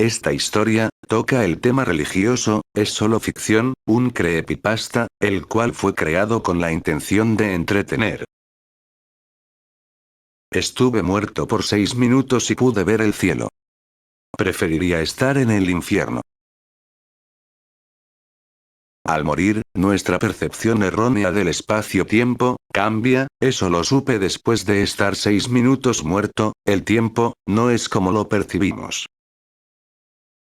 Esta historia toca el tema religioso, es solo ficción, un creepypasta, el cual fue creado con la intención de entretener. Estuve muerto por 6 minutos y pude ver el cielo. Preferiría estar en el infierno. Al morir, nuestra percepción errónea del espacio-tiempo cambia, eso lo supe después de estar 6 minutos muerto, el tiempo no es como lo percibimos.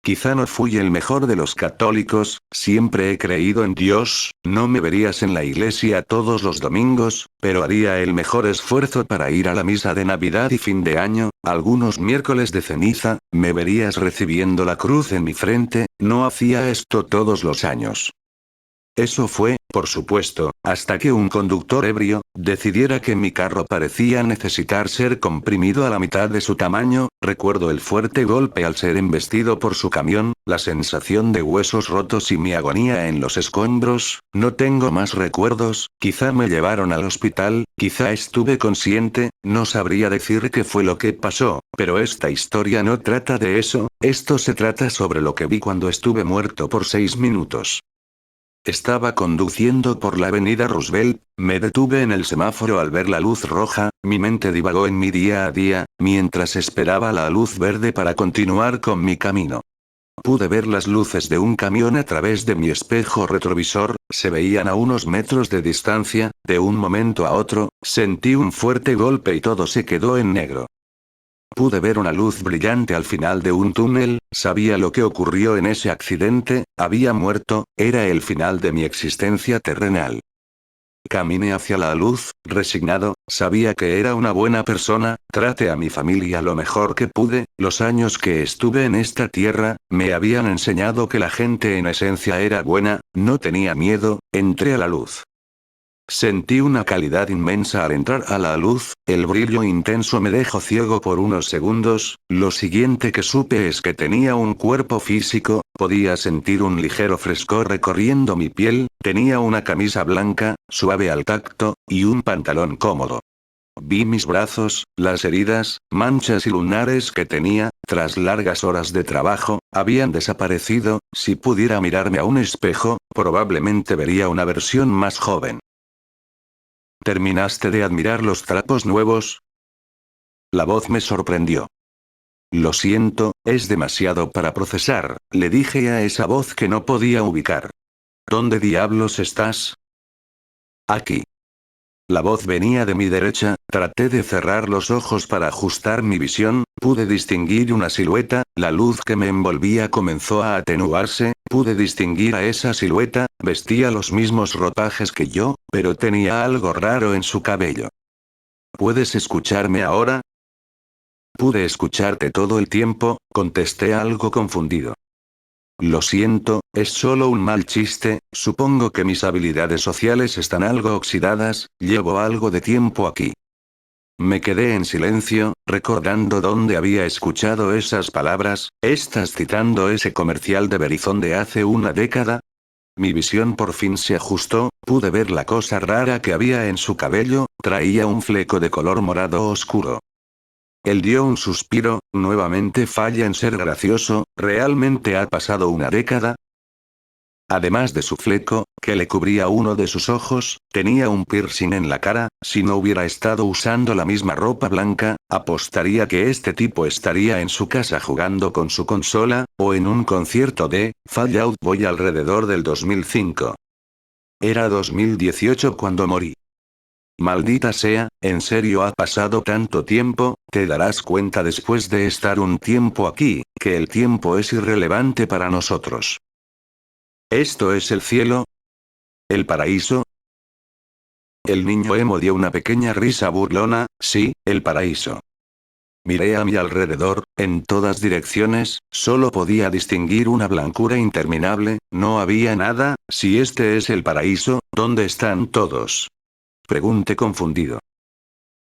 Quizá no fui el mejor de los católicos, siempre he creído en Dios, no me verías en la iglesia todos los domingos, pero haría el mejor esfuerzo para ir a la misa de Navidad y fin de año, algunos miércoles de ceniza, me verías recibiendo la cruz en mi frente, no hacía esto todos los años. Eso fue, por supuesto, hasta que un conductor ebrio decidiera que mi carro parecía necesitar ser comprimido a la mitad de su tamaño. Recuerdo el fuerte golpe al ser embestido por su camión, la sensación de huesos rotos y mi agonía en los escombros. No tengo más recuerdos, quizá me llevaron al hospital, quizá estuve consciente, no sabría decir qué fue lo que pasó, pero esta historia no trata de eso, esto se trata sobre lo que vi cuando estuve muerto por 6 minutos. Estaba conduciendo por la avenida Roosevelt, me detuve en el semáforo al ver la luz roja, mi mente divagó en mi día a día, mientras esperaba la luz verde para continuar con mi camino. Pude ver las luces de un camión a través de mi espejo retrovisor, se veían a unos metros de distancia, de un momento a otro, sentí un fuerte golpe y todo se quedó en negro. Pude ver una luz brillante al final de un túnel, sabía lo que ocurrió en ese accidente, había muerto, era el final de mi existencia terrenal. Caminé hacia la luz, resignado, sabía que era una buena persona, traté a mi familia lo mejor que pude, los años que estuve en esta tierra, me habían enseñado que la gente en esencia era buena, no tenía miedo, entré a la luz. Sentí una calidad inmensa al entrar a la luz, el brillo intenso me dejó ciego por unos segundos, lo siguiente que supe es que tenía un cuerpo físico, podía sentir un ligero frescor recorriendo mi piel, tenía una camisa blanca, suave al tacto, y un pantalón cómodo. Vi mis brazos, las heridas, manchas y lunares que tenía, tras largas horas de trabajo, habían desaparecido, si pudiera mirarme a un espejo, probablemente vería una versión más joven. ¿Terminaste de admirar los trapos nuevos? La voz me sorprendió. Lo siento, es demasiado para procesar, le dije a esa voz que no podía ubicar. ¿Dónde diablos estás? Aquí. La voz venía de mi derecha, traté de cerrar los ojos para ajustar mi visión, pude distinguir una silueta, la luz que me envolvía comenzó a atenuarse, pude distinguir a esa silueta, vestía los mismos ropajes que yo, pero tenía algo raro en su cabello. ¿Puedes escucharme ahora? Pude escucharte todo el tiempo, contesté algo confundido. Lo siento, es solo un mal chiste, supongo que mis habilidades sociales están algo oxidadas, llevo algo de tiempo aquí. Me quedé en silencio, recordando dónde había escuchado esas palabras. ¿Estás citando ese comercial de Verizon de hace una década? Mi visión por fin se ajustó, pude ver la cosa rara que había en su cabello, traía un fleco de color morado oscuro. Él dio un suspiro, nuevamente falla en ser gracioso, ¿realmente ha pasado una década? Además de su fleco, que le cubría uno de sus ojos, tenía un piercing en la cara, si no hubiera estado usando la misma ropa blanca, apostaría que este tipo estaría en su casa jugando con su consola, o en un concierto de Fallout Boy alrededor del 2005. Era 2018 cuando morí. Maldita sea, ¿en serio ha pasado tanto tiempo? Te darás cuenta después de estar un tiempo aquí, que el tiempo es irrelevante para nosotros. ¿Esto es el cielo? ¿El paraíso? El niño emo dio una pequeña risa burlona, sí, el paraíso. Miré a mi alrededor, en todas direcciones, solo podía distinguir una blancura interminable, no había nada. Si este es el paraíso, ¿dónde están todos? Pregunté confundido.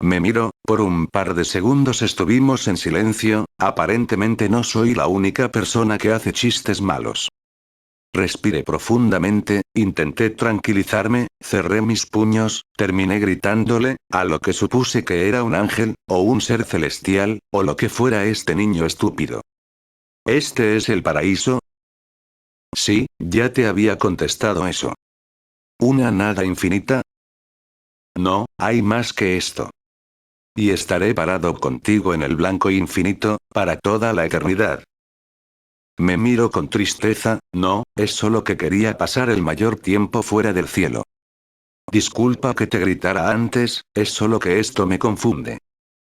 Me miró, por un par de segundos estuvimos en silencio, aparentemente no soy la única persona que hace chistes malos. Respiré profundamente, intenté tranquilizarme, cerré mis puños, terminé gritándole, a lo que supuse que era un ángel, o un ser celestial, o lo que fuera este niño estúpido. ¿Este es el paraíso? Sí, ya te había contestado eso. ¿Una nada infinita? No, hay más que esto. Y estaré parado contigo en el blanco infinito, para toda la eternidad. Me miro con tristeza, no, es solo que quería pasar el mayor tiempo fuera del cielo. Disculpa que te gritara antes, es solo que esto me confunde.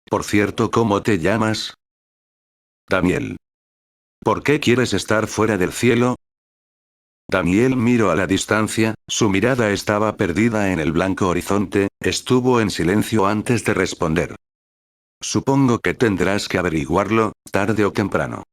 Por cierto, ¿cómo te llamas? Daniel. ¿Por qué quieres estar fuera del cielo? Daniel miró a la distancia, su mirada estaba perdida en el blanco horizonte, estuvo en silencio antes de responder. Supongo que tendrás que averiguarlo, tarde o temprano.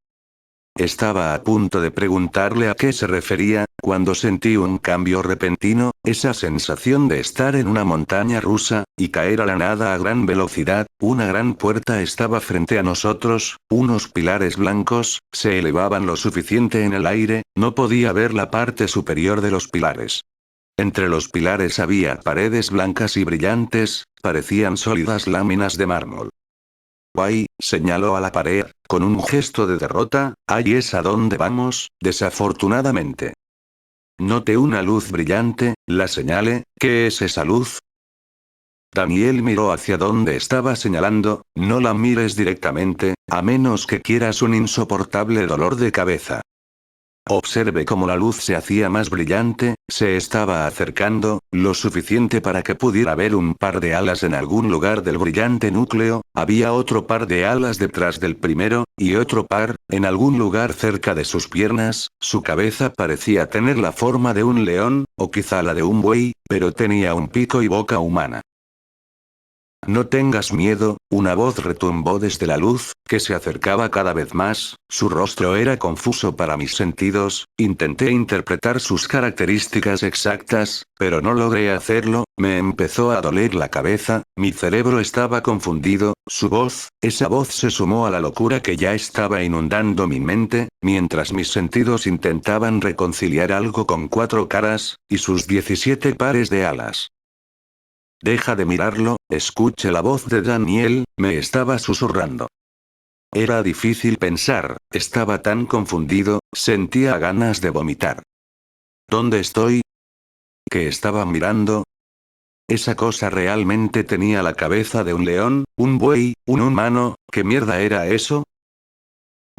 Estaba a punto de preguntarle a qué se refería, cuando sentí un cambio repentino, esa sensación de estar en una montaña rusa, y caer a la nada a gran velocidad. Una gran puerta estaba frente a nosotros, unos pilares blancos, se elevaban lo suficiente en el aire, no podía ver la parte superior de los pilares. Entre los pilares había paredes blancas y brillantes, parecían sólidas láminas de mármol. Guay, señaló a la pared, con un gesto de derrota, ahí es a donde vamos, desafortunadamente. Noté una luz brillante, la señalé, ¿qué es esa luz? Daniel miró hacia donde estaba señalando, no la mires directamente, a menos que quieras un insoportable dolor de cabeza. Observe cómo la luz se hacía más brillante, se estaba acercando, lo suficiente para que pudiera ver un par de alas en algún lugar del brillante núcleo, había otro par de alas detrás del primero, y otro par, en algún lugar cerca de sus piernas, su cabeza parecía tener la forma de un león, o quizá la de un buey, pero tenía un pico y boca humana. No tengas miedo, una voz retumbó desde la luz, que se acercaba cada vez más, su rostro era confuso para mis sentidos, intenté interpretar sus características exactas, pero no logré hacerlo, me empezó a doler la cabeza, mi cerebro estaba confundido, su voz, esa voz se sumó a la locura que ya estaba inundando mi mente, mientras mis sentidos intentaban reconciliar algo con 4 caras, y sus 17 pares de alas. Deja de mirarlo, escuché la voz de Daniel, me estaba susurrando. Era difícil pensar, estaba tan confundido, sentía ganas de vomitar. ¿Dónde estoy? ¿Qué estaba mirando? Esa cosa realmente tenía la cabeza de un león, un buey, un humano, ¿qué mierda era eso?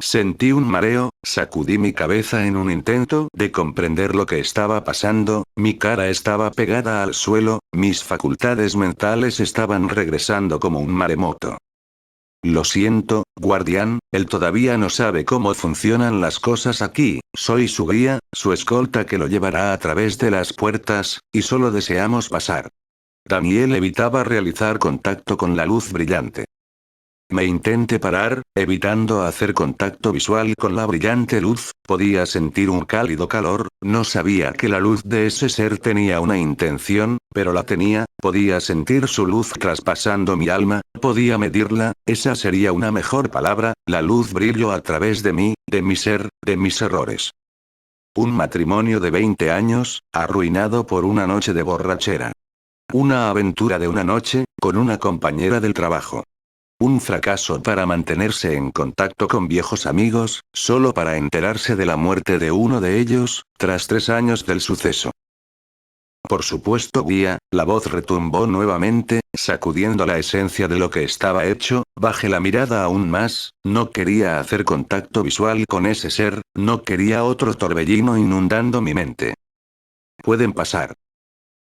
Sentí un mareo, sacudí mi cabeza en un intento de comprender lo que estaba pasando, mi cara estaba pegada al suelo, mis facultades mentales estaban regresando como un maremoto. Lo siento, guardián, él todavía no sabe cómo funcionan las cosas aquí, soy su guía, su escolta que lo llevará a través de las puertas, y solo deseamos pasar. Daniel evitaba realizar contacto con la luz brillante. Me intenté parar, evitando hacer contacto visual con la brillante luz, podía sentir un cálido calor, no sabía que la luz de ese ser tenía una intención, pero la tenía, podía sentir su luz traspasando mi alma, podía medirla, esa sería una mejor palabra, la luz brilló a través de mí, de mi ser, de mis errores. Un matrimonio de 20 años, arruinado por una noche de borrachera. Una aventura de una noche, con una compañera del trabajo. Un fracaso para mantenerse en contacto con viejos amigos, solo para enterarse de la muerte de uno de ellos, tras 3 años del suceso. Por supuesto, guía, la voz retumbó nuevamente, sacudiendo la esencia de lo que estaba hecho, bajé la mirada aún más, no quería hacer contacto visual con ese ser, no quería otro torbellino inundando mi mente. Pueden pasar.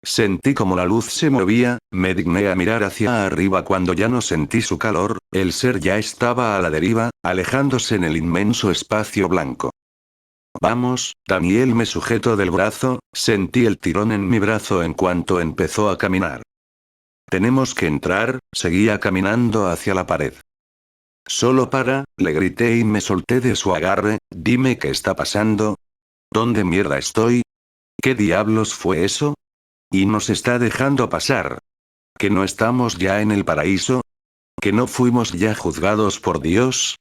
Sentí como la luz se movía, me digné a mirar hacia arriba cuando ya no sentí su calor, el ser ya estaba a la deriva, alejándose en el inmenso espacio blanco. Vamos, Daniel me sujetó del brazo, sentí el tirón en mi brazo en cuanto empezó a caminar. Tenemos que entrar, seguía caminando hacia la pared. Solo para, le grité y me solté de su agarre, dime qué está pasando. ¿Dónde mierda estoy? ¿Qué diablos fue eso? Y nos está dejando pasar. ¿Que no estamos ya en el paraíso? ¿Que no fuimos ya juzgados por Dios?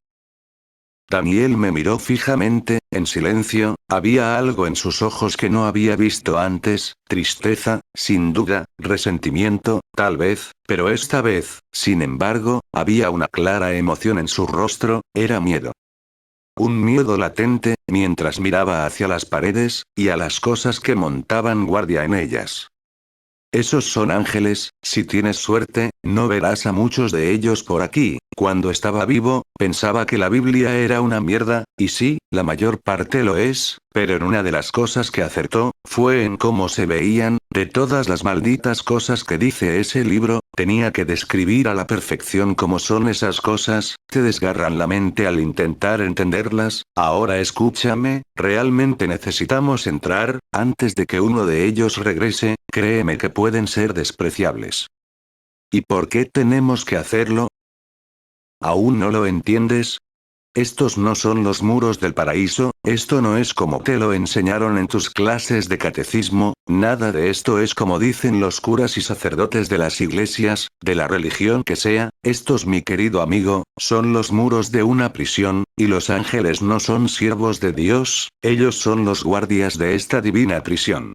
Daniel me miró fijamente, en silencio, había algo en sus ojos que no había visto antes, tristeza, sin duda, resentimiento, tal vez, pero esta vez, sin embargo, había una clara emoción en su rostro, era miedo. un miedo latente, mientras miraba hacia las paredes, y a las cosas que montaban guardia en ellas. Esos son ángeles, si tienes suerte, no verás a muchos de ellos por aquí. Cuando estaba vivo, pensaba que la Biblia era una mierda, y sí, la mayor parte lo es, pero en una de las cosas que acertó, fue en cómo se veían, de todas las malditas cosas que dice ese libro, tenía que describir a la perfección cómo son esas cosas, te desgarran la mente al intentar entenderlas. Ahora escúchame, realmente necesitamos entrar, antes de que uno de ellos regrese, créeme que pueden ser despreciables. ¿Y por qué tenemos que hacerlo? ¿Aún no lo entiendes? Estos no son los muros del paraíso, esto no es como te lo enseñaron en tus clases de catecismo, nada de esto es como dicen los curas y sacerdotes de las iglesias, de la religión que sea, estos mi querido amigo, son los muros de una prisión, y los ángeles no son siervos de Dios, ellos son los guardias de esta divina prisión.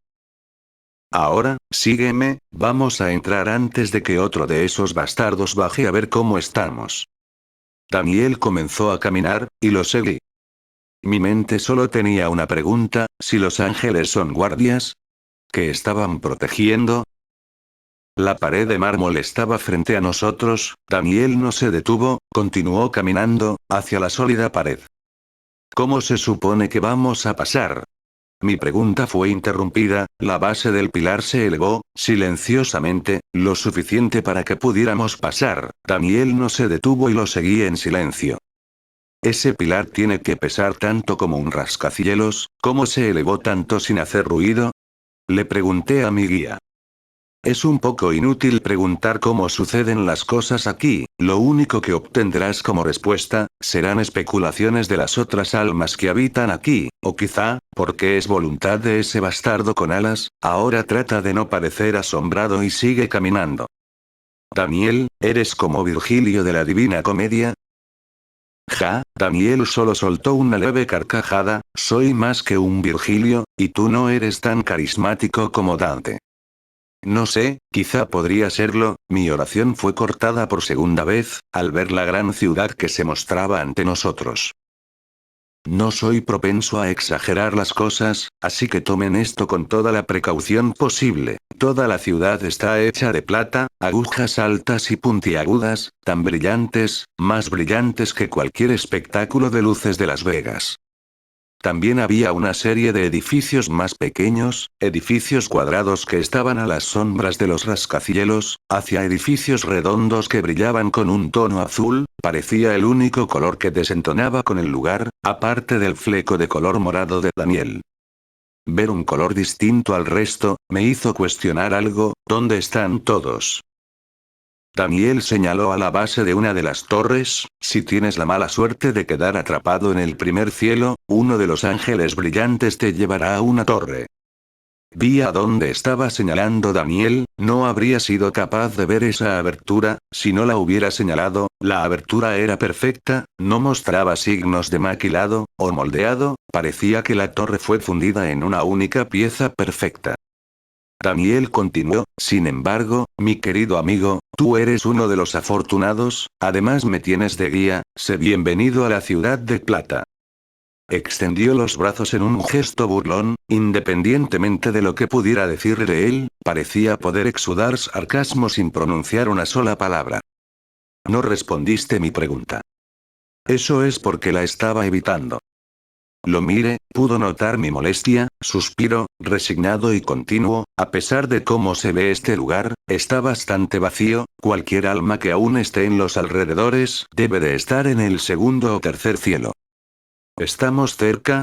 Ahora, sígueme, vamos a entrar antes de que otro de esos bastardos baje a ver cómo estamos. Daniel comenzó a caminar, y lo seguí. Mi mente solo tenía una pregunta: ¿si los ángeles son guardias? ¿Que estaban protegiendo? La pared de mármol estaba frente a nosotros, Daniel no se detuvo, continuó caminando, hacia la sólida pared. ¿Cómo se supone que vamos a pasar? Mi pregunta fue interrumpida, la base del pilar se elevó, silenciosamente, lo suficiente para que pudiéramos pasar. Daniel no se detuvo y lo seguí en silencio. Ese pilar tiene que pesar tanto como un rascacielos, ¿cómo se elevó tanto sin hacer ruido? Le pregunté a mi guía. Es un poco inútil preguntar cómo suceden las cosas aquí, lo único que obtendrás como respuesta, serán especulaciones de las otras almas que habitan aquí, o quizá, porque es voluntad de ese bastardo con alas, ahora trata de no parecer asombrado y sigue caminando. Daniel, ¿eres como Virgilio de la Divina Comedia? Daniel solo soltó una leve carcajada, soy más que un Virgilio, y tú no eres tan carismático como Dante. No sé, quizá podría serlo. Mi oración fue cortada por segunda vez, al ver la gran ciudad que se mostraba ante nosotros. No soy propenso a exagerar las cosas, así que tomen esto con toda la precaución posible. Toda la ciudad está hecha de plata, agujas altas y puntiagudas, tan brillantes, más brillantes que cualquier espectáculo de luces de Las Vegas. También había una serie de edificios más pequeños, edificios cuadrados que estaban a las sombras de los rascacielos, hacia edificios redondos que brillaban con un tono azul, parecía el único color que desentonaba con el lugar, aparte del fleco de color morado de Daniel. Ver un color distinto al resto, me hizo cuestionar algo: ¿dónde están todos? Daniel señaló a la base de una de las torres: si tienes la mala suerte de quedar atrapado en el primer cielo, uno de los ángeles brillantes te llevará a una torre. Vi a dónde estaba señalando Daniel, no habría sido capaz de ver esa abertura, si no la hubiera señalado, la abertura era perfecta, no mostraba signos de maquilado, o moldeado, parecía que la torre fue fundida en una única pieza perfecta. Daniel continuó, sin embargo, mi querido amigo, tú eres uno de los afortunados, además me tienes de guía, sé bienvenido a la ciudad de plata. Extendió los brazos en un gesto burlón, independientemente de lo que pudiera decirle él, parecía poder exudar sarcasmo sin pronunciar una sola palabra. No respondiste mi pregunta. Eso es porque la estaba evitando. Lo miré, pudo notar mi molestia, suspiro, resignado y continuo: a pesar de cómo se ve este lugar, está bastante vacío, cualquier alma que aún esté en los alrededores, debe de estar en el segundo o tercer cielo. ¿Estamos cerca?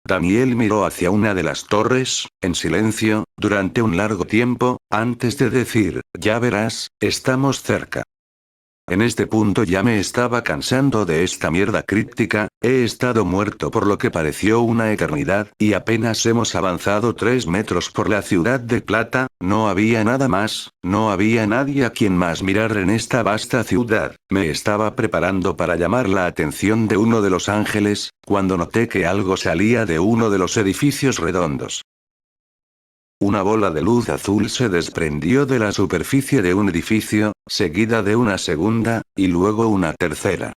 Daniel miró hacia una de las torres, en silencio, durante un largo tiempo, antes de decir: ya verás, estamos cerca. En este punto ya me estaba cansando de esta mierda críptica, he estado muerto por lo que pareció una eternidad, y apenas hemos avanzado 3 metros por la ciudad de plata, no había nada más, no había nadie a quien más mirar en esta vasta ciudad. Me estaba preparando para llamar la atención de uno de los ángeles, cuando noté que algo salía de uno de los edificios redondos. Una bola de luz azul se desprendió de la superficie de un edificio, seguida de una segunda, y luego una tercera.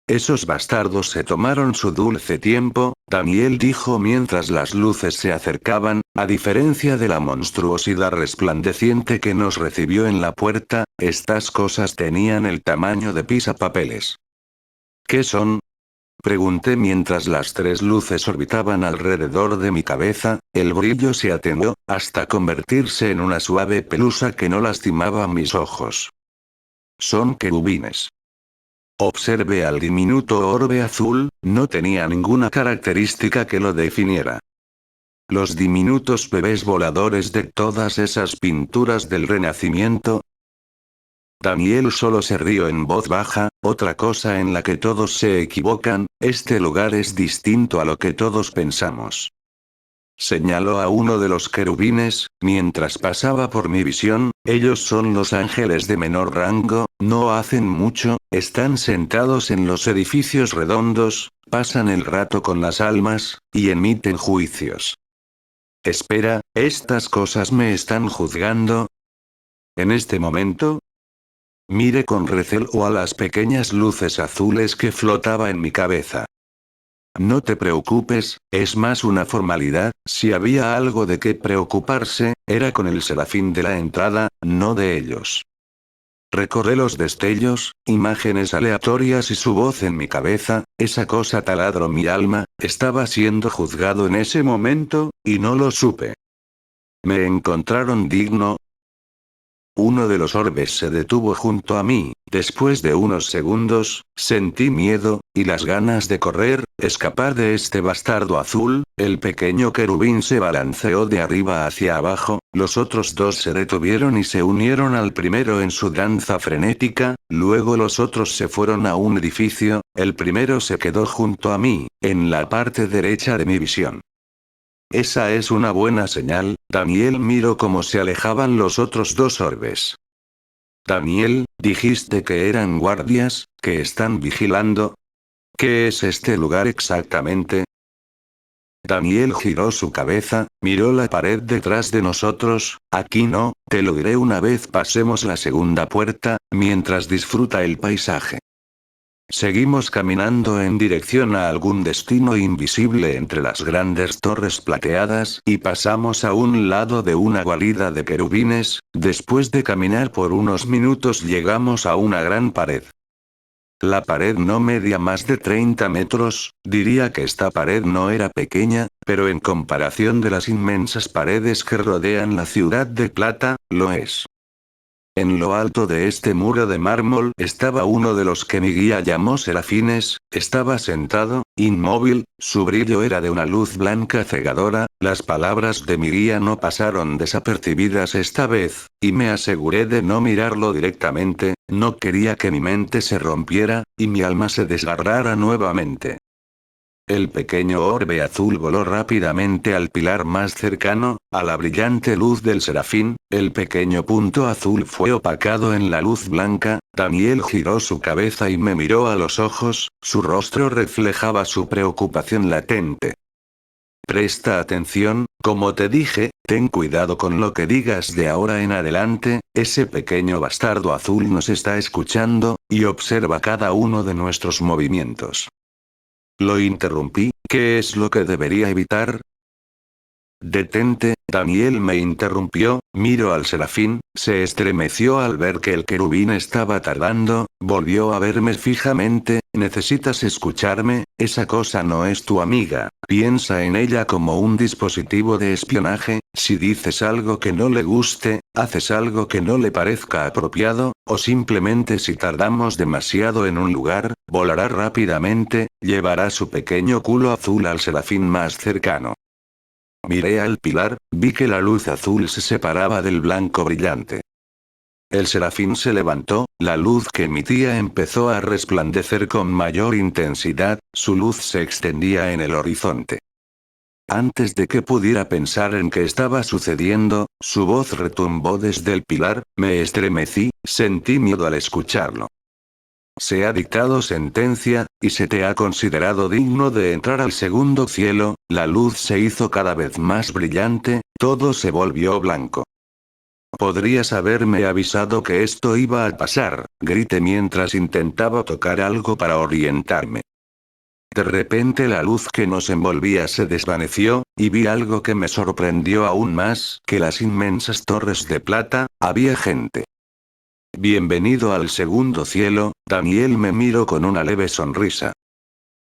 Esos bastardos se tomaron su dulce tiempo, Daniel dijo mientras las luces se acercaban, a diferencia de la monstruosidad resplandeciente que nos recibió en la puerta, estas cosas tenían el tamaño de pisapapeles. ¿Qué son? Pregunté mientras las tres luces orbitaban alrededor de mi cabeza, el brillo se atenuó, hasta convertirse en una suave pelusa que no lastimaba mis ojos. Son querubines. Observé al diminuto orbe azul, no tenía ninguna característica que lo definiera. Los diminutos bebés voladores de todas esas pinturas del Renacimiento. Daniel solo se rió en voz baja, otra cosa en la que todos se equivocan, este lugar es distinto a lo que todos pensamos. Señaló a uno de los querubines, mientras pasaba por mi visión, ellos son los ángeles de menor rango, no hacen mucho, están sentados en los edificios redondos, pasan el rato con las almas, y emiten juicios. Espera, ¿estas cosas me están juzgando? En este momento, miré con recelo a las pequeñas luces azules que flotaba en mi cabeza. No te preocupes, es más una formalidad, si había algo de qué preocuparse, era con el serafín de la entrada, no de ellos. Recordé los destellos, imágenes aleatorias y su voz en mi cabeza, esa cosa taladró mi alma, estaba siendo juzgado en ese momento, y no lo supe. ¿Me encontraron digno? Uno de los orbes se detuvo junto a mí, después de unos segundos, sentí miedo, y las ganas de correr, escapar de este bastardo azul, el pequeño querubín se balanceó de arriba hacia abajo, los otros dos se detuvieron y se unieron al primero en su danza frenética, luego los otros se fueron a un edificio, el primero se quedó junto a mí, en la parte derecha de mi visión. Esa es una buena señal, Daniel miró cómo se alejaban los otros dos orbes. Daniel, dijiste que eran guardias, que están vigilando. ¿Qué es este lugar exactamente? Daniel giró su cabeza, miró la pared detrás de nosotros, aquí no, te lo diré una vez pasemos la segunda puerta, mientras disfruta el paisaje. Seguimos caminando en dirección a algún destino invisible entre las grandes torres plateadas y pasamos a un lado de una guarida de querubines, después de caminar por unos minutos llegamos a una gran pared. La pared no medía más de 30 metros, diría que esta pared no era pequeña, pero en comparación de las inmensas paredes que rodean la ciudad de Plata, lo es. En lo alto de este muro de mármol estaba uno de los que mi guía llamó serafines, estaba sentado, inmóvil, su brillo era de una luz blanca cegadora, las palabras de mi guía no pasaron desapercibidas esta vez, y me aseguré de no mirarlo directamente, no quería que mi mente se rompiera, y mi alma se desgarrara nuevamente. El pequeño orbe azul voló rápidamente al pilar más cercano, a la brillante luz del serafín, el pequeño punto azul fue opacado en la luz blanca, Daniel giró su cabeza y me miró a los ojos, su rostro reflejaba su preocupación latente. Presta atención, como te dije, ten cuidado con lo que digas de ahora en adelante, ese pequeño bastardo azul nos está escuchando, y observa cada uno de nuestros movimientos. Lo interrumpí, ¿qué es lo que debería evitar? Detente, Daniel me interrumpió, miró al serafín, se estremeció al ver que el querubín estaba tardando, volvió a verme fijamente, necesitas escucharme, esa cosa no es tu amiga, piensa en ella como un dispositivo de espionaje, si dices algo que no le guste, haces algo que no le parezca apropiado, o simplemente si tardamos demasiado en un lugar, volará rápidamente, llevará su pequeño culo azul al serafín más cercano. Miré al pilar, vi que la luz azul se separaba del blanco brillante. El serafín se levantó, la luz que emitía empezó a resplandecer con mayor intensidad, su luz se extendía en el horizonte. Antes de que pudiera pensar en qué estaba sucediendo, su voz retumbó desde el pilar, me estremecí, sentí miedo al escucharlo. Se ha dictado sentencia, y se te ha considerado digno de entrar al segundo cielo, la luz se hizo cada vez más brillante, todo se volvió blanco. Podrías haberme avisado que esto iba a pasar, grité mientras intentaba tocar algo para orientarme. De repente la luz que nos envolvía se desvaneció, y vi algo que me sorprendió aún más que las inmensas torres de plata. Había gente. Bienvenido al segundo cielo, Daniel me miró con una leve sonrisa.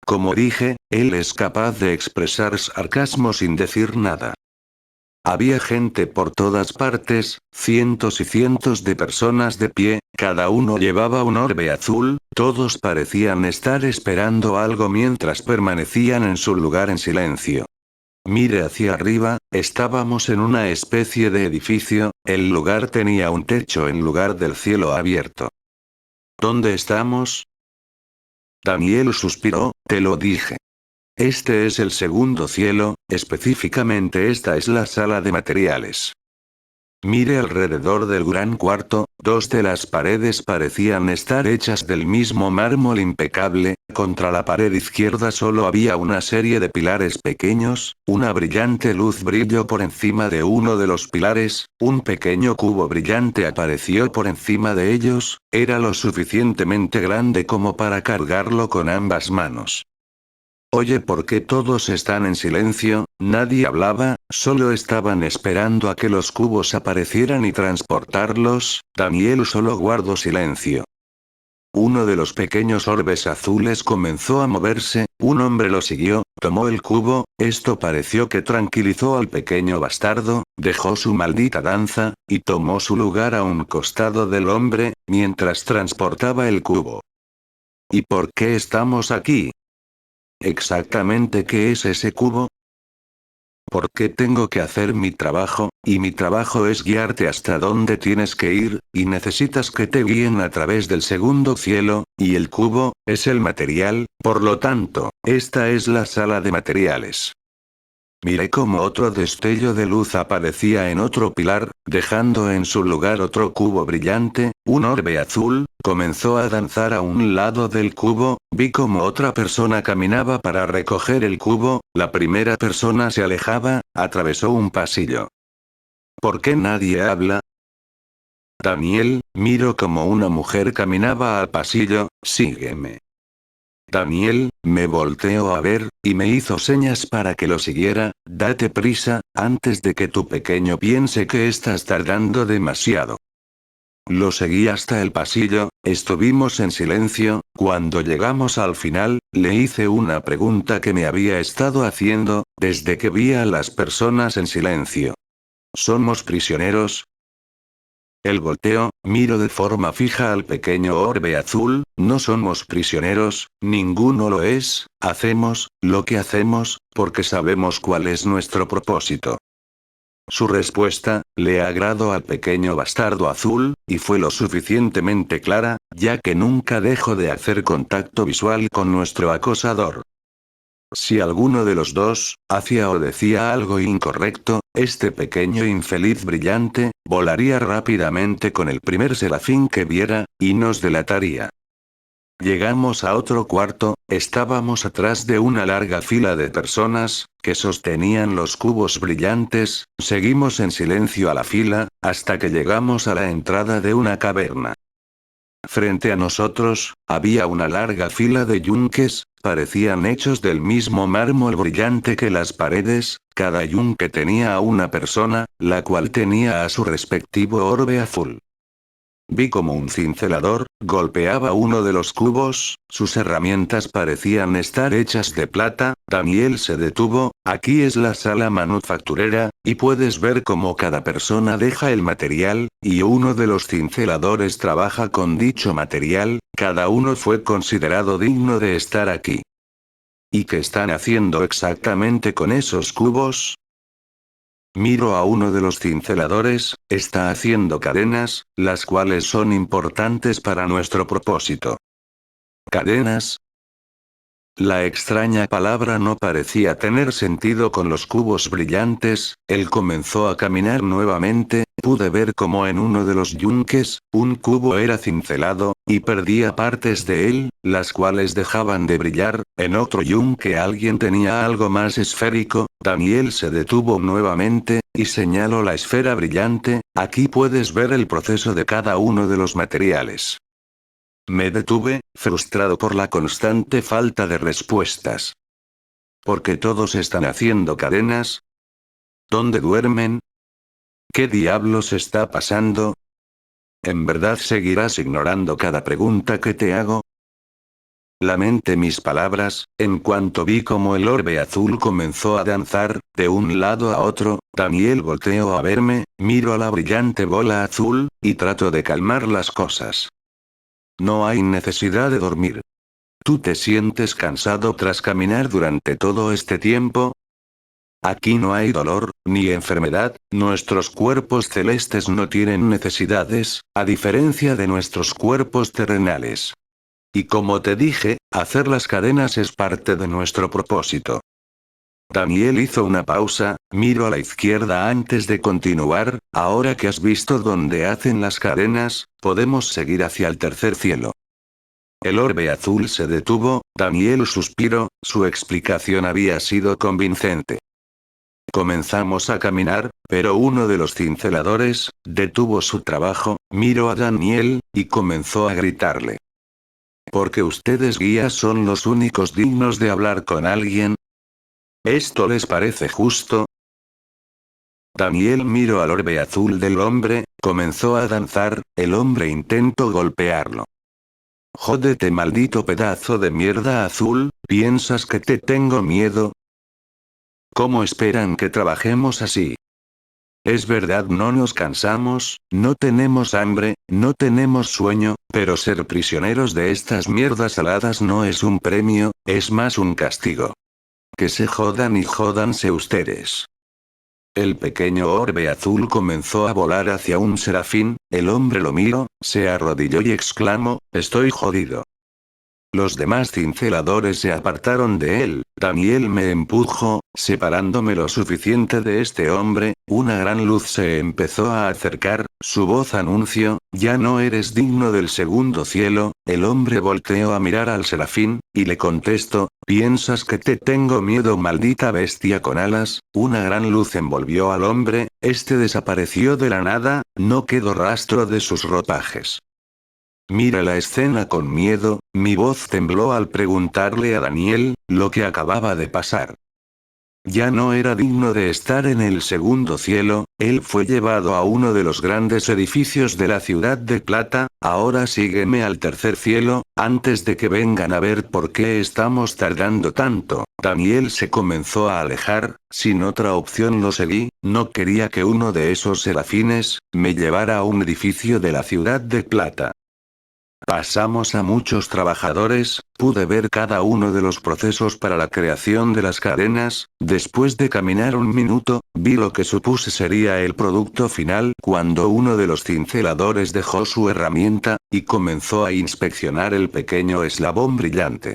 Como dije, él es capaz de expresar sarcasmo sin decir nada. Había gente por todas partes, cientos y cientos de personas de pie, cada uno llevaba un orbe azul, todos parecían estar esperando algo mientras permanecían en su lugar en silencio. Mire hacia arriba, estábamos en una especie de edificio, el lugar tenía un techo en lugar del cielo abierto. ¿Dónde estamos? Daniel suspiró, te lo dije. Este es el segundo cielo, específicamente esta es la sala de materiales. Mire alrededor del gran cuarto, dos de las paredes parecían estar hechas del mismo mármol impecable, contra la pared izquierda solo había una serie de pilares pequeños, una brillante luz brilló por encima de uno de los pilares, un pequeño cubo brillante apareció por encima de ellos, era lo suficientemente grande como para cargarlo con ambas manos. Oye, ¿por qué todos están en silencio? Nadie hablaba, solo estaban esperando a que los cubos aparecieran y transportarlos. Daniel solo guardó silencio. Uno de los pequeños orbes azules comenzó a moverse, un hombre lo siguió, tomó el cubo, esto pareció que tranquilizó al pequeño bastardo, dejó su maldita danza, y tomó su lugar a un costado del hombre, mientras transportaba el cubo. ¿Y por qué estamos aquí? ¿Exactamente qué es ese cubo? ¿Por qué tengo que hacer mi trabajo? Y mi trabajo es guiarte hasta donde tienes que ir, y necesitas que te guíen a través del segundo cielo, y el cubo, es el material, por lo tanto, esta es la sala de materiales. Miré cómo otro destello de luz aparecía en otro pilar, dejando en su lugar otro cubo brillante, un orbe azul, comenzó a danzar a un lado del cubo, vi como otra persona caminaba para recoger el cubo, la primera persona se alejaba, atravesó un pasillo. ¿Por qué nadie habla? Daniel, miro como una mujer caminaba al pasillo, sígueme. Daniel, me volteó a ver, y me hizo señas para que lo siguiera, date prisa, antes de que tu pequeño piense que estás tardando demasiado. Lo seguí hasta el pasillo, estuvimos en silencio, cuando llegamos al final, le hice una pregunta que me había estado haciendo, desde que vi a las personas en silencio. ¿Somos prisioneros? El volteo, miro de forma fija al pequeño orbe azul, no somos prisioneros, ninguno lo es, hacemos lo que hacemos, porque sabemos cuál es nuestro propósito. Su respuesta, le agradó al pequeño bastardo azul, y fue lo suficientemente clara, ya que nunca dejó de hacer contacto visual con nuestro acosador. Si alguno de los dos, hacía o decía algo incorrecto, este pequeño infeliz brillante, volaría rápidamente con el primer serafín que viera, y nos delataría. Llegamos a otro cuarto, estábamos atrás de una larga fila de personas, que sostenían los cubos brillantes, seguimos en silencio a la fila, hasta que llegamos a la entrada de una caverna. Frente a nosotros, había una larga fila de yunques, parecían hechos del mismo mármol brillante que las paredes, cada yunque tenía a una persona, la cual tenía a su respectivo orbe azul. Vi como un cincelador, golpeaba uno de los cubos, sus herramientas parecían estar hechas de plata. Daniel se detuvo, aquí es la sala manufacturera, y puedes ver cómo cada persona deja el material, y uno de los cinceladores trabaja con dicho material, cada uno fue considerado digno de estar aquí. ¿Y qué están haciendo exactamente con esos cubos? Miro a uno de los cinceladores, está haciendo cadenas, las cuales son importantes para nuestro propósito. ¿Cadenas? La extraña palabra no parecía tener sentido con los cubos brillantes, él comenzó a caminar nuevamente, pude ver cómo en uno de los yunques, un cubo era cincelado, y perdía partes de él, las cuales dejaban de brillar. En otro yunque alguien tenía algo más esférico. Daniel se detuvo nuevamente, y señaló la esfera brillante. Aquí puedes ver el proceso de cada uno de los materiales. Me detuve, frustrado por la constante falta de respuestas. ¿Por qué todos están haciendo cadenas? ¿Dónde duermen? ¿Qué diablos está pasando? ¿En verdad seguirás ignorando cada pregunta que te hago? Lamenté mis palabras, en cuanto vi cómo el orbe azul comenzó a danzar, de un lado a otro. Daniel volteó a verme, miro a la brillante bola azul, y trato de calmar las cosas. No hay necesidad de dormir. ¿Tú te sientes cansado tras caminar durante todo este tiempo? Aquí no hay dolor, ni enfermedad, nuestros cuerpos celestes no tienen necesidades, a diferencia de nuestros cuerpos terrenales. Y como te dije, hacer las cadenas es parte de nuestro propósito. Daniel hizo una pausa, miro a la izquierda antes de continuar. Ahora que has visto dónde hacen las cadenas, podemos seguir hacia el tercer cielo. El orbe azul se detuvo. Daniel suspiró, su explicación había sido convincente. Comenzamos a caminar, pero uno de los cinceladores detuvo su trabajo, miró a Daniel, y comenzó a gritarle. ¿Porque ustedes guías son los únicos dignos de hablar con alguien? ¿Esto les parece justo? Daniel miró al orbe azul del hombre, comenzó a danzar. El hombre intentó golpearlo. Jódete, maldito pedazo de mierda azul, ¿piensas que te tengo miedo? ¿Cómo esperan que trabajemos así? Es verdad, no nos cansamos, no tenemos hambre, no tenemos sueño, pero ser prisioneros de estas mierdas saladas no es un premio, es más un castigo. Que se jodan y jódanse ustedes. El pequeño orbe azul comenzó a volar hacia un serafín. El hombre lo miró, se arrodilló y exclamó, estoy jodido. Los demás cinceladores se apartaron de él. Daniel me empujó, separándome lo suficiente de este hombre. Una gran luz se empezó a acercar, su voz anunció, ya no eres digno del segundo cielo. El hombre volteó a mirar al serafín, y le contestó, ¿piensas que te tengo miedo, maldita bestia con alas? Una gran luz envolvió al hombre, este desapareció de la nada, no quedó rastro de sus ropajes. Mira la escena con miedo. Mi voz tembló al preguntarle a Daniel lo que acababa de pasar. Ya no era digno de estar en el segundo cielo. Él fue llevado a uno de los grandes edificios de la ciudad de Plata. Ahora sígueme al tercer cielo, antes de que vengan a ver por qué estamos tardando tanto. Daniel se comenzó a alejar. Sin otra opción lo seguí. No quería que uno de esos serafines me llevara a un edificio de la ciudad de Plata. Pasamos a muchos trabajadores, pude ver cada uno de los procesos para la creación de las cadenas. Después de caminar un minuto, vi lo que supuse sería el producto final cuando uno de los cinceladores dejó su herramienta, y comenzó a inspeccionar el pequeño eslabón brillante.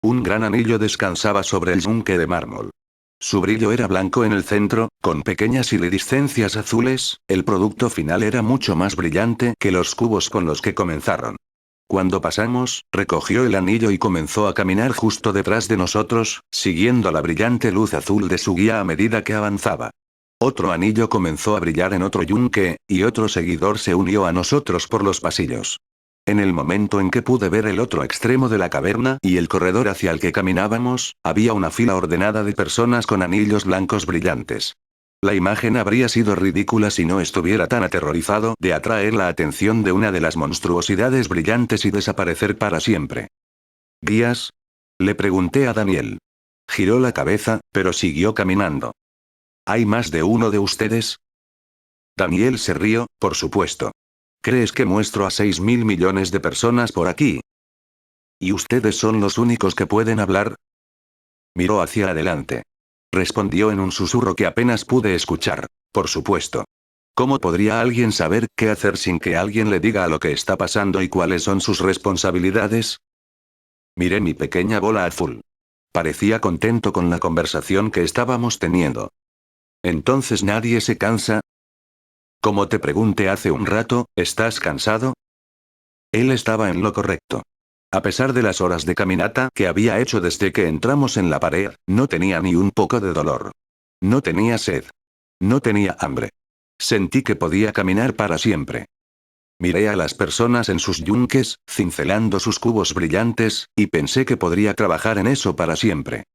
Un gran anillo descansaba sobre el yunque de mármol. Su brillo era blanco en el centro, con pequeñas iridiscencias azules. El producto final era mucho más brillante que los cubos con los que comenzaron. Cuando pasamos, recogió el anillo y comenzó a caminar justo detrás de nosotros, siguiendo la brillante luz azul de su guía a medida que avanzaba. Otro anillo comenzó a brillar en otro yunque, y otro seguidor se unió a nosotros por los pasillos. En el momento en que pude ver el otro extremo de la caverna y el corredor hacia el que caminábamos, había una fila ordenada de personas con anillos blancos brillantes. La imagen habría sido ridícula si no estuviera tan aterrorizado de atraer la atención de una de las monstruosidades brillantes y desaparecer para siempre. ¿Guías? Le pregunté a Daniel. Giró la cabeza, pero siguió caminando. ¿Hay más de uno de ustedes? Daniel se rió, por supuesto. ¿Crees que muestro a 6.000 millones de personas por aquí? ¿Y ustedes son los únicos que pueden hablar? Miró hacia adelante. Respondió en un susurro que apenas pude escuchar. Por supuesto. ¿Cómo podría alguien saber qué hacer sin que alguien le diga lo que está pasando y cuáles son sus responsabilidades? Miré mi pequeña bola azul. Parecía contento con la conversación que estábamos teniendo. ¿Entonces nadie se cansa? Como te pregunté hace un rato, ¿estás cansado? Él estaba en lo correcto. A pesar de las horas de caminata que había hecho desde que entramos en la pared, no tenía ni un poco de dolor. No tenía sed. No tenía hambre. Sentí que podía caminar para siempre. Miré a las personas en sus yunques, cincelando sus cubos brillantes, y pensé que podría trabajar en eso para siempre.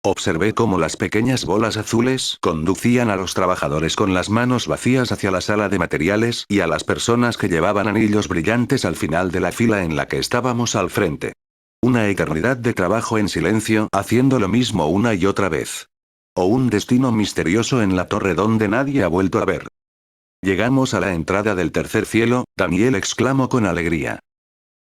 Observé cómo las pequeñas bolas azules conducían a los trabajadores con las manos vacías hacia la sala de materiales y a las personas que llevaban anillos brillantes al final de la fila en la que estábamos al frente. Una eternidad de trabajo en silencio, haciendo lo mismo una y otra vez. O un destino misterioso en la torre donde nadie ha vuelto a ver. Llegamos a la entrada del tercer cielo, Daniel exclamó con alegría.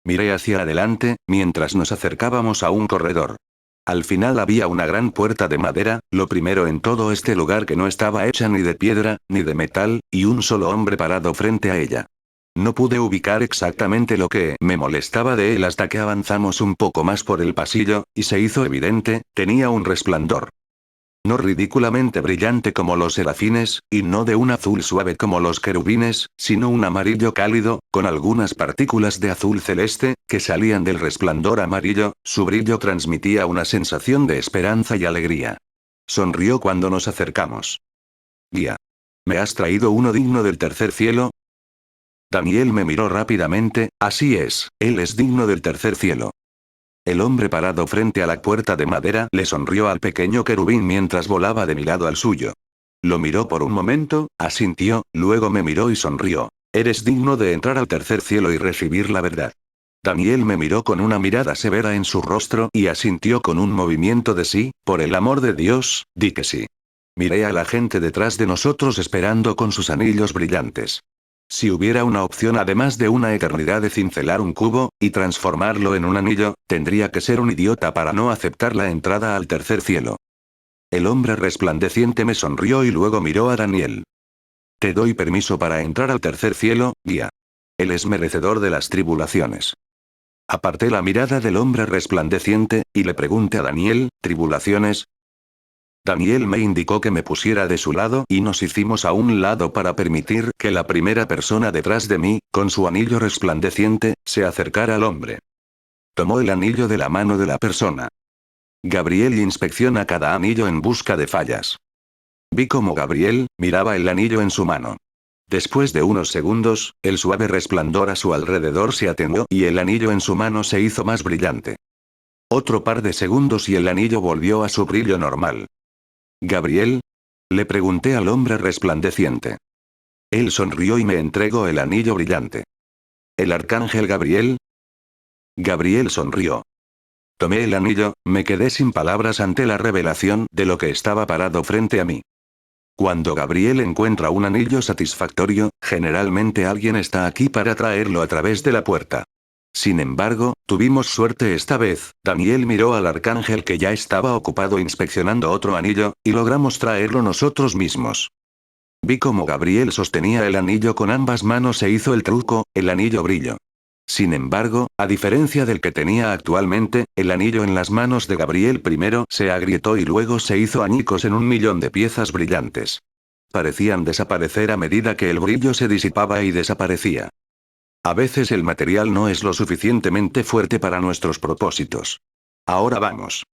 Miré hacia adelante, mientras nos acercábamos a un corredor. Al final había una gran puerta de madera, lo primero en todo este lugar que no estaba hecha ni de piedra, ni de metal, y un solo hombre parado frente a ella. No pude ubicar exactamente lo que me molestaba de él hasta que avanzamos un poco más por el pasillo, y se hizo evidente, tenía un resplandor. No ridículamente brillante como los serafines, y no de un azul suave como los querubines, sino un amarillo cálido, con algunas partículas de azul celeste, que salían del resplandor amarillo. Su brillo transmitía una sensación de esperanza y alegría. Sonrió cuando nos acercamos. Guía. ¿Me has traído uno digno del tercer cielo? Daniel me miró rápidamente. Así es, él es digno del tercer cielo. El hombre parado frente a la puerta de madera le sonrió al pequeño querubín mientras volaba de mi lado al suyo. Lo miró por un momento, asintió, luego me miró y sonrió. Eres digno de entrar al tercer cielo y recibir la verdad. Daniel me miró con una mirada severa en su rostro y asintió con un movimiento de sí. Por el amor de Dios, di que sí. Miré a la gente detrás de nosotros esperando con sus anillos brillantes. Si hubiera una opción además de una eternidad de cincelar un cubo, y transformarlo en un anillo, tendría que ser un idiota para no aceptar la entrada al tercer cielo. El hombre resplandeciente me sonrió y luego miró a Daniel. Te doy permiso para entrar al tercer cielo, guía. Él es merecedor de las tribulaciones. Aparté la mirada del hombre resplandeciente, y le pregunté a Daniel, ¿tribulaciones? Daniel me indicó que me pusiera de su lado y nos hicimos a un lado para permitir que la primera persona detrás de mí, con su anillo resplandeciente, se acercara al hombre. Tomó el anillo de la mano de la persona. Gabriel inspecciona cada anillo en busca de fallas. Vi cómo Gabriel miraba el anillo en su mano. Después de unos segundos, el suave resplandor a su alrededor se atenuó y el anillo en su mano se hizo más brillante. Otro par de segundos y el anillo volvió a su brillo normal. ¿Gabriel? Le pregunté al hombre resplandeciente. Él sonrió y me entregó el anillo brillante. ¿El arcángel Gabriel? Gabriel sonrió. Tomé el anillo, me quedé sin palabras ante la revelación de lo que estaba parado frente a mí. Cuando Gabriel encuentra un anillo satisfactorio, generalmente alguien está aquí para traerlo a través de la puerta. Sin embargo, tuvimos suerte esta vez. Daniel miró al arcángel que ya estaba ocupado inspeccionando otro anillo, y logramos traerlo nosotros mismos. Vi cómo Gabriel sostenía el anillo con ambas manos e hizo el truco, el anillo brillo. Sin embargo, a diferencia del que tenía actualmente, el anillo en las manos de Gabriel primero se agrietó y luego se hizo añicos en 1.000.000 de piezas brillantes. Parecían desaparecer a medida que el brillo se disipaba y desaparecía. A veces el material no es lo suficientemente fuerte para nuestros propósitos. Ahora vamos.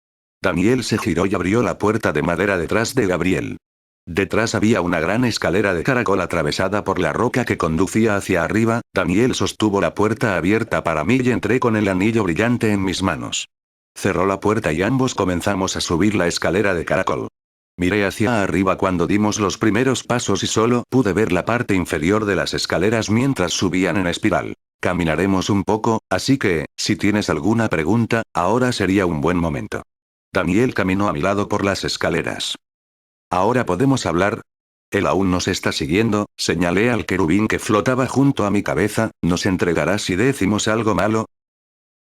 Daniel se giró y abrió la puerta de madera detrás de Gabriel. Detrás había una gran escalera de caracol atravesada por la roca que conducía hacia arriba. Daniel sostuvo la puerta abierta para mí y entré con el anillo brillante en mis manos. Cerró la puerta y ambos comenzamos a subir la escalera de caracol. Miré hacia arriba cuando dimos los primeros pasos y solo pude ver la parte inferior de las escaleras mientras subían en espiral. Caminaremos un poco, así que, si tienes alguna pregunta, ahora sería un buen momento. Daniel caminó a mi lado por las escaleras. ¿Ahora podemos hablar? Él aún nos está siguiendo, señalé al querubín que flotaba junto a mi cabeza. ¿Nos entregarás si decimos algo malo?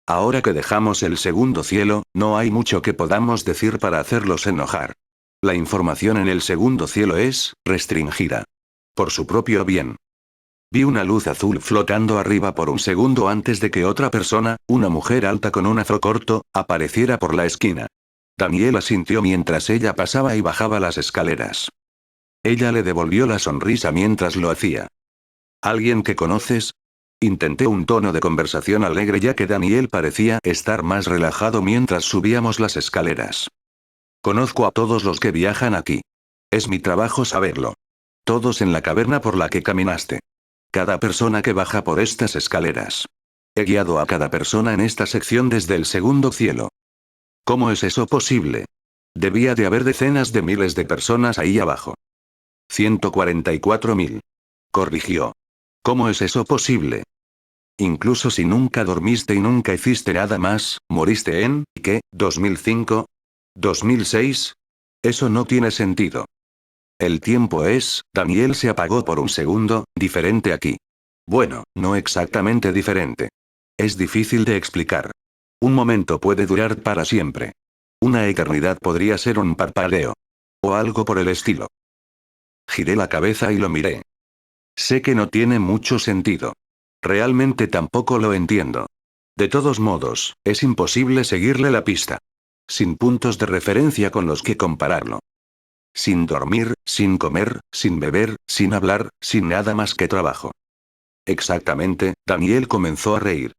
Ahora que dejamos el segundo cielo, no hay mucho que podamos decir para hacerlos enojar. La información en el segundo cielo es restringida. Por su propio bien. Vi una luz azul flotando arriba por un segundo antes de que otra persona, una mujer alta con un afro corto, apareciera por la esquina. Daniel asintió mientras ella pasaba y bajaba las escaleras. Ella le devolvió la sonrisa mientras lo hacía. ¿Alguien que conoces? Intenté un tono de conversación alegre ya que Daniel parecía estar más relajado mientras subíamos las escaleras. Conozco a todos los que viajan aquí. Es mi trabajo saberlo. Todos en la caverna por la que caminaste. Cada persona que baja por estas escaleras. He guiado a cada persona en esta sección desde el segundo cielo. ¿Cómo es eso posible? Debía de haber decenas de miles de personas ahí abajo. 144.000. Corrigió. ¿Cómo es eso posible? Incluso si nunca dormiste y nunca hiciste nada más, ¿moriste en, qué, 2005? ¿2006? Eso no tiene sentido. El tiempo es, Daniel se apagó por un segundo, diferente aquí. Bueno, no exactamente diferente. Es difícil de explicar. Un momento puede durar para siempre. Una eternidad podría ser un parpadeo. O algo por el estilo. Giré la cabeza y lo miré. Sé que no tiene mucho sentido. Realmente tampoco lo entiendo. De todos modos, es imposible seguirle la pista. Sin puntos de referencia con los que compararlo. Sin dormir, sin comer, sin beber, sin hablar, sin nada más que trabajo. Exactamente, Daniel comenzó a reír.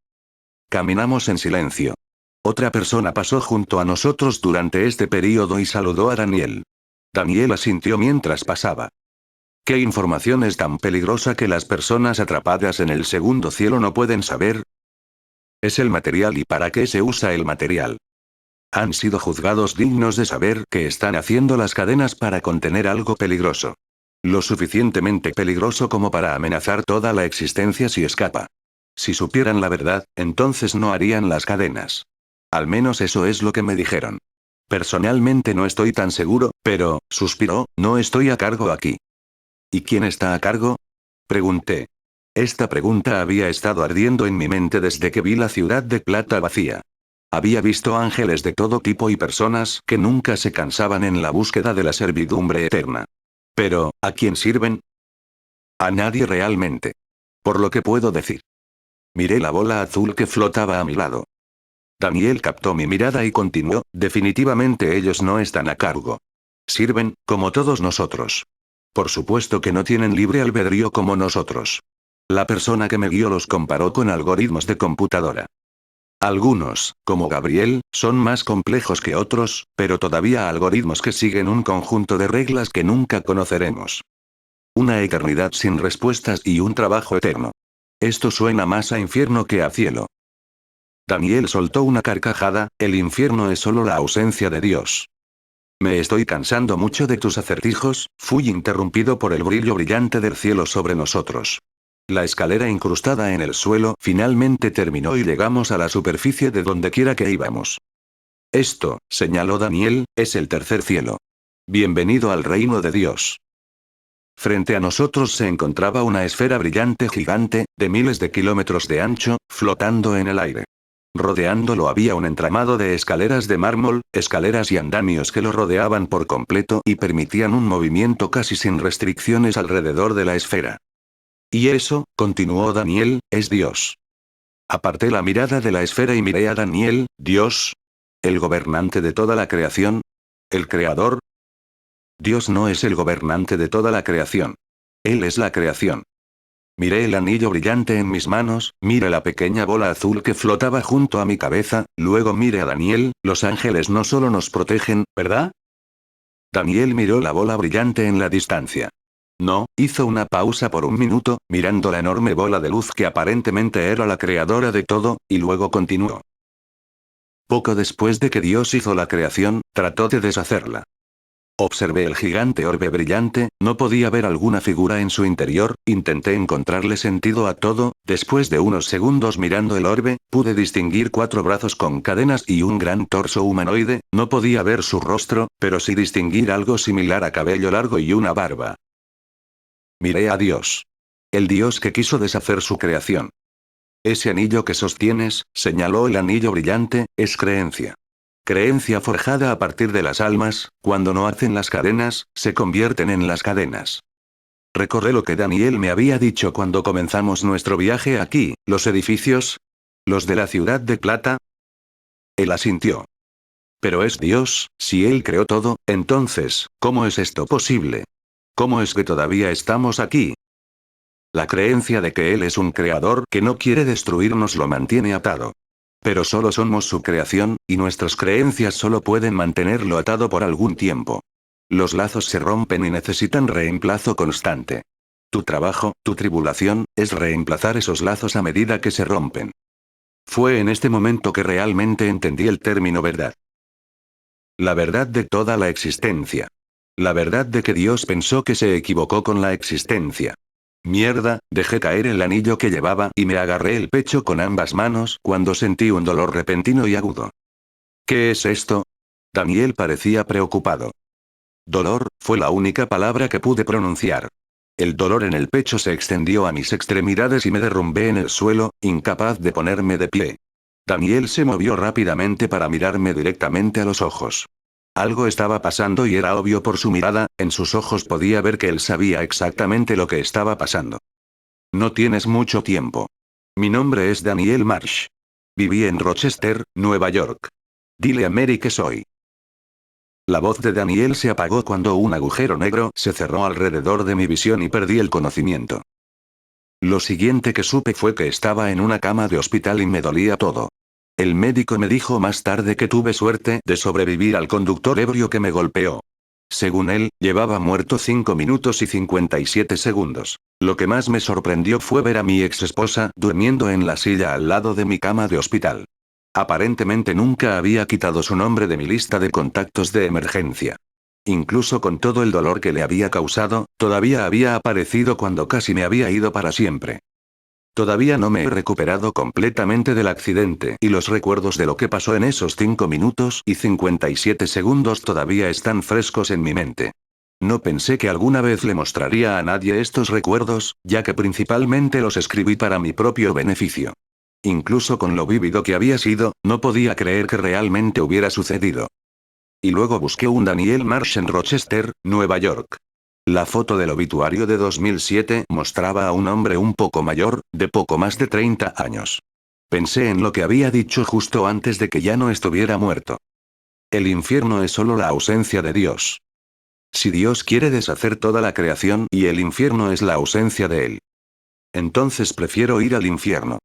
Caminamos en silencio. Otra persona pasó junto a nosotros durante este período y saludó a Daniel. Daniel asintió mientras pasaba. ¿Qué información es tan peligrosa que las personas atrapadas en el segundo cielo no pueden saber? Es el material y para qué se usa el material. Han sido juzgados dignos de saber que están haciendo las cadenas para contener algo peligroso. Lo suficientemente peligroso como para amenazar toda la existencia si escapa. Si supieran la verdad, entonces no harían las cadenas. Al menos eso es lo que me dijeron. Personalmente no estoy tan seguro, pero, suspiró, no estoy a cargo aquí. ¿Y quién está a cargo? Pregunté. Esta pregunta había estado ardiendo en mi mente desde que vi la ciudad de plata vacía. Había visto ángeles de todo tipo y personas que nunca se cansaban en la búsqueda de la servidumbre eterna. Pero, ¿a quién sirven? A nadie realmente. Por lo que puedo decir. Miré la bola azul que flotaba a mi lado. Daniel captó mi mirada y continuó, definitivamente ellos no están a cargo. Sirven, como todos nosotros. Por supuesto que no tienen libre albedrío como nosotros. La persona que me guió los comparó con algoritmos de computadora. Algunos, como Gabriel, son más complejos que otros, pero todavía algoritmos que siguen un conjunto de reglas que nunca conoceremos. Una eternidad sin respuestas y un trabajo eterno. Esto suena más a infierno que a cielo. Daniel soltó una carcajada, el infierno es solo la ausencia de Dios. Me estoy cansando mucho de tus acertijos, fui interrumpido por el brillo brillante del cielo sobre nosotros. La escalera incrustada en el suelo finalmente terminó y llegamos a la superficie de donde quiera que íbamos. Esto, señaló Daniel, es el tercer cielo. Bienvenido al reino de Dios. Frente a nosotros se encontraba una esfera brillante gigante, de miles de kilómetros de ancho, flotando en el aire. Rodeándolo había un entramado de escaleras de mármol, escaleras y andamios que lo rodeaban por completo y permitían un movimiento casi sin restricciones alrededor de la esfera. Y eso, continuó Daniel, es Dios. Aparté la mirada de la esfera y miré a Daniel, Dios. ¿El gobernante de toda la creación? ¿El creador? Dios no es el gobernante de toda la creación. Él es la creación. Miré el anillo brillante en mis manos, miré la pequeña bola azul que flotaba junto a mi cabeza, luego miré a Daniel, los ángeles no solo nos protegen, ¿verdad? Daniel miró la bola brillante en la distancia. No, hizo una pausa por un minuto, mirando la enorme bola de luz que aparentemente era la creadora de todo, y luego continuó. Poco después de que Dios hizo la creación, trató de deshacerla. Observé el gigante orbe brillante, no podía ver alguna figura en su interior, intenté encontrarle sentido a todo, después de unos segundos mirando el orbe, pude distinguir 4 brazos con cadenas y un gran torso humanoide, no podía ver su rostro, pero sí distinguir algo similar a cabello largo y una barba. Miré a Dios. El Dios que quiso deshacer su creación. Ese anillo que sostienes, señaló el anillo brillante, es creencia. Creencia forjada a partir de las almas, cuando no hacen las cadenas, se convierten en las cadenas. Recordé lo que Daniel me había dicho cuando comenzamos nuestro viaje aquí, los edificios. Los de la ciudad de plata. Él asintió. Pero es Dios, si Él creó todo, entonces, ¿cómo es esto posible? ¿Cómo es que todavía estamos aquí? La creencia de que Él es un creador que no quiere destruirnos lo mantiene atado. Pero solo somos su creación, y nuestras creencias solo pueden mantenerlo atado por algún tiempo. Los lazos se rompen y necesitan reemplazo constante. Tu trabajo, tu tribulación, es reemplazar esos lazos a medida que se rompen. Fue en este momento que realmente entendí el término verdad. La verdad de toda la existencia. La verdad de que Dios pensó que se equivocó con la existencia. Mierda, dejé caer el anillo que llevaba y me agarré el pecho con ambas manos cuando sentí un dolor repentino y agudo. ¿Qué es esto? Daniel parecía preocupado. Dolor, fue la única palabra que pude pronunciar. El dolor en el pecho se extendió a mis extremidades y me derrumbé en el suelo, incapaz de ponerme de pie. Daniel se movió rápidamente para mirarme directamente a los ojos. Algo estaba pasando y era obvio por su mirada, en sus ojos podía ver que él sabía exactamente lo que estaba pasando. No tienes mucho tiempo. Mi nombre es Daniel Marsh. Viví en Rochester, Nueva York. Dile a Mary que soy. La voz de Daniel se apagó cuando un agujero negro se cerró alrededor de mi visión y perdí el conocimiento. Lo siguiente que supe fue que estaba en una cama de hospital y me dolía todo. El médico me dijo más tarde que tuve suerte de sobrevivir al conductor ebrio que me golpeó. Según él, llevaba muerto 5 minutos y 57 segundos. Lo que más me sorprendió fue ver a mi ex esposa durmiendo en la silla al lado de mi cama de hospital. Aparentemente nunca había quitado su nombre de mi lista de contactos de emergencia. Incluso con todo el dolor que le había causado, todavía había aparecido cuando casi me había ido para siempre. Todavía no me he recuperado completamente del accidente y los recuerdos de lo que pasó en esos 5 minutos y 57 segundos todavía están frescos en mi mente. No pensé que alguna vez le mostraría a nadie estos recuerdos, ya que principalmente los escribí para mi propio beneficio. Incluso con lo vívido que había sido, no podía creer que realmente hubiera sucedido. Y luego busqué un Daniel Marsh en Rochester, Nueva York. La foto del obituario de 2007 mostraba a un hombre un poco mayor, de poco más de 30 años. Pensé en lo que había dicho justo antes de que ya no estuviera muerto. El infierno es solo la ausencia de Dios. Si Dios quiere deshacer toda la creación y el infierno es la ausencia de él. Entonces prefiero ir al infierno.